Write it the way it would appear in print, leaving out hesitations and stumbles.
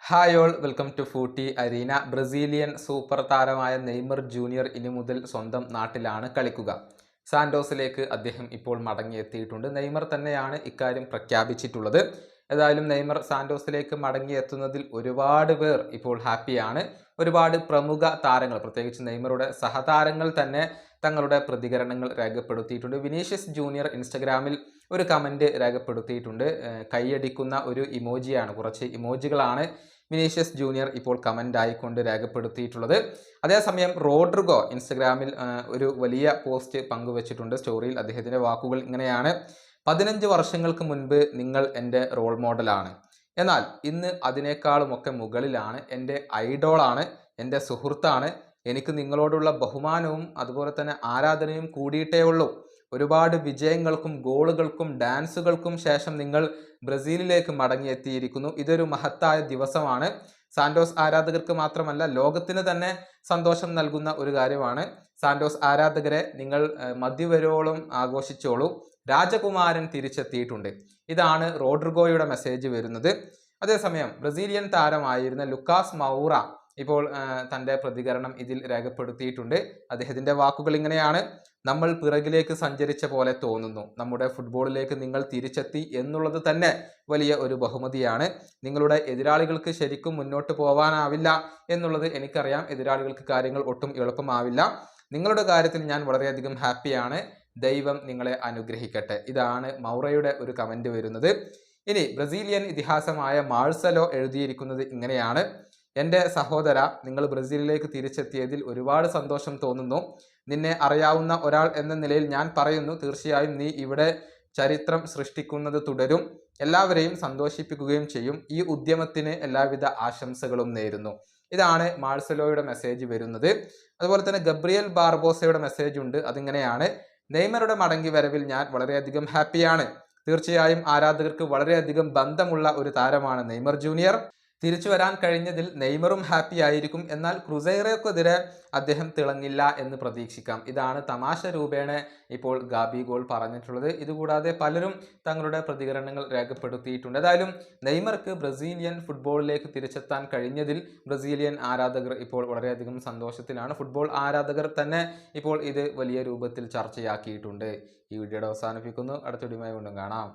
Hi all welcome to footy arena. Brazilian super താരമായ Neymar junior ഇനി മുതൽ സ്വന്തം നാട്ടിലാണ് കളിക്കുക. സാന്റോസിലേക്ക് അദ്ദേഹം ഇപ്പോൾ മടങ്ങിയെത്തിയിട്ടുണ്ട്. നെയ്മർ തന്നെയാണ് ഇക്കാര്യം പ്രഖ്യാപിച്ചിട്ടുള്ളത്. ഏതായാലും നെയ്മർ സാന്റോസിലേക്ക് മടങ്ങിയെത്തുന്നതിൽ ഒരുപാട് പേർ ഇപ്പോൾ ഹാപ്പിയാണ്. ഒരുപാട് പ്രമുഖ താരങ്ങൾ, പ്രത്യേകിച്ച് നെയ്മറുടെ സഹതാരങ്ങൾ തന്നെ തങ്ങളുടെ പ്രതികരണങ്ങൾ രേഖപ്പെടുത്തിയിട്ടുണ്ട്. വിനീഷ്യസ് ജൂനിയർ ഇൻസ്റ്റഗ്രാമിൽ ഒരു കമൻറ്റ് രേഖപ്പെടുത്തിയിട്ടുണ്ട്. കൈയടിക്കുന്ന ഒരു ഇമോജിയാണ്, കുറച്ച് ഇമോജികളാണ് വിനീഷ്യസ് ജൂനിയർ ഇപ്പോൾ കമൻ്റ് ആയിക്കൊണ്ട് രേഖപ്പെടുത്തിയിട്ടുള്ളത്. അതേസമയം റോഡ്രിഗോ ഇൻസ്റ്റഗ്രാമിൽ ഒരു വലിയ പോസ്റ്റ് പങ്കുവച്ചിട്ടുണ്ട്. സ്റ്റോറിയിൽ അദ്ദേഹത്തിൻ്റെ വാക്കുകൾ ഇങ്ങനെയാണ്: 15 വർഷങ്ങൾക്ക് മുൻപ് നിങ്ങൾ എൻ്റെ റോൾ മോഡലാണ്, എന്നാൽ ഇന്ന് അതിനേക്കാളുമൊക്കെ മുകളിലാണ്. എൻ്റെ ഐഡോളാണ്, എൻ്റെ സുഹൃത്താണ്. എനിക്ക് നിങ്ങളോടുള്ള ബഹുമാനവും അതുപോലെ തന്നെ ആരാധനയും കൂടിയിട്ടേ ഉള്ളൂ. ഒരുപാട് വിജയങ്ങൾക്കും ഗോളുകൾക്കും ഡാൻസുകൾക്കും ശേഷം നിങ്ങൾ ബ്രസീലിലേക്ക് മടങ്ങിയെത്തിയിരിക്കുന്നു. ഇതൊരു മഹത്തായ ദിവസമാണ്. സാന്റോസ് ആരാധകർക്ക് മാത്രമല്ല, ലോകത്തിന് തന്നെ സന്തോഷം നൽകുന്ന ഒരു കാര്യമാണ്. സാന്റോസ് ആരാധകരെ, നിങ്ങൾ മധ്യവരോളം ആഘോഷിച്ചോളൂ. രാജകുമാരൻ തിരിച്ചെത്തിയിട്ടുണ്ട്. ഇതാണ് റോഡ്രിഗോയുടെ മെസ്സേജ് വരുന്നത്. അതേസമയം ബ്രസീലിയൻ താരമായിരുന്ന ലുക്കാസ് മൗറ ഇപ്പോൾ തൻ്റെ പ്രതികരണം ഇതിൽ രേഖപ്പെടുത്തിയിട്ടുണ്ട്. അദ്ദേഹത്തിൻ്റെ വാക്കുകൾ ഇങ്ങനെയാണ്: നമ്മൾ പിറകിലേക്ക് സഞ്ചരിച്ച പോലെ തോന്നുന്നു. നമ്മുടെ ഫുട്ബോളിലേക്ക് നിങ്ങൾ തിരിച്ചെത്തി എന്നുള്ളത് തന്നെ വലിയ ഒരു ബഹുമതിയാണ്. നിങ്ങളുടെ എതിരാളികൾക്ക് ശരിക്കും മുന്നോട്ട് പോകാനാവില്ല എന്നുള്ളത് എനിക്കറിയാം. എതിരാളികൾക്ക് കാര്യങ്ങൾ ഒട്ടും എളുപ്പമാവില്ല. നിങ്ങളുടെ കാര്യത്തിൽ ഞാൻ വളരെയധികം ഹാപ്പിയാണ്. ദൈവം നിങ്ങളെ അനുഗ്രഹിക്കട്ടെ. ഇതാണ് മൗറയുടെ ഒരു കമൻറ്റ് വരുന്നത്. ഇനി ബ്രസീലിയൻ ഇതിഹാസമായ മാഴ്സലോ എഴുതിയിരിക്കുന്നത് ഇങ്ങനെയാണ്: എൻ്റെ സഹോദര, നിങ്ങൾ ബ്രസീലിലേക്ക് തിരിച്ചെത്തിയതിൽ ഒരുപാട് സന്തോഷം തോന്നുന്നു. നിന്നെ അറിയാവുന്ന ഒരാൾ എന്ന നിലയിൽ ഞാൻ പറയുന്നു, തീർച്ചയായും നീ ഇവിടെ ചരിത്രം സൃഷ്ടിക്കുന്നത് തുടരും. എല്ലാവരെയും സന്തോഷിപ്പിക്കുകയും ചെയ്യും. ഈ ഉദ്യമത്തിന് എല്ലാവിധ ആശംസകളും നേരുന്നു. ഇതാണ് മാഴ്സലോയുടെ മെസ്സേജ് വരുന്നത്. അതുപോലെ തന്നെ ഗബ്രിയൽ ബാർബോസയുടെ മെസ്സേജ് ഉണ്ട്. അതിങ്ങനെയാണ്: നെയ്മറുടെ മടങ്ങി വരവിൽ ഞാൻ വളരെയധികം ഹാപ്പിയാണ്. തീർച്ചയായും ആരാധകർക്ക് വളരെയധികം ബന്ധമുള്ള ഒരു താരമാണ് നെയ്മർ ജൂനിയർ. തിരിച്ചു വരാൻ കഴിഞ്ഞതിൽ നെയ്മറും ഹാപ്പി ആയിരിക്കും. എന്നാൽ ക്രുസൈറോക്കെതിരെ അദ്ദേഹം തിളങ്ങില്ല എന്ന് പ്രതീക്ഷിക്കാം. ഇതാണ് തമാശ രൂപേണ ഇപ്പോൾ ഗാബി ഗോൾ പറഞ്ഞിട്ടുള്ളത്. ഇതുകൂടാതെ പലരും തങ്ങളുടെ പ്രതികരണങ്ങൾ രേഖപ്പെടുത്തിയിട്ടുണ്ട്. ഏതായാലും നെയ്മർക്ക് ബ്രസീലിയൻ ഫുട്ബോളിലേക്ക് തിരിച്ചെത്താൻ കഴിഞ്ഞതിൽ ബ്രസീലിയൻ ആരാധകർ ഇപ്പോൾ വളരെയധികം സന്തോഷത്തിലാണ്. ഫുട്ബോൾ ആരാധകർ തന്നെ ഇപ്പോൾ ഇത് വലിയ രൂപത്തിൽ ചർച്ചയാക്കിയിട്ടുണ്ട്. ഈ വീഡിയോയുടെ അവസാനിപ്പിക്കുന്നു. അടുത്ത വീഡിയോയുമായി വീണ്ടും കാണാം.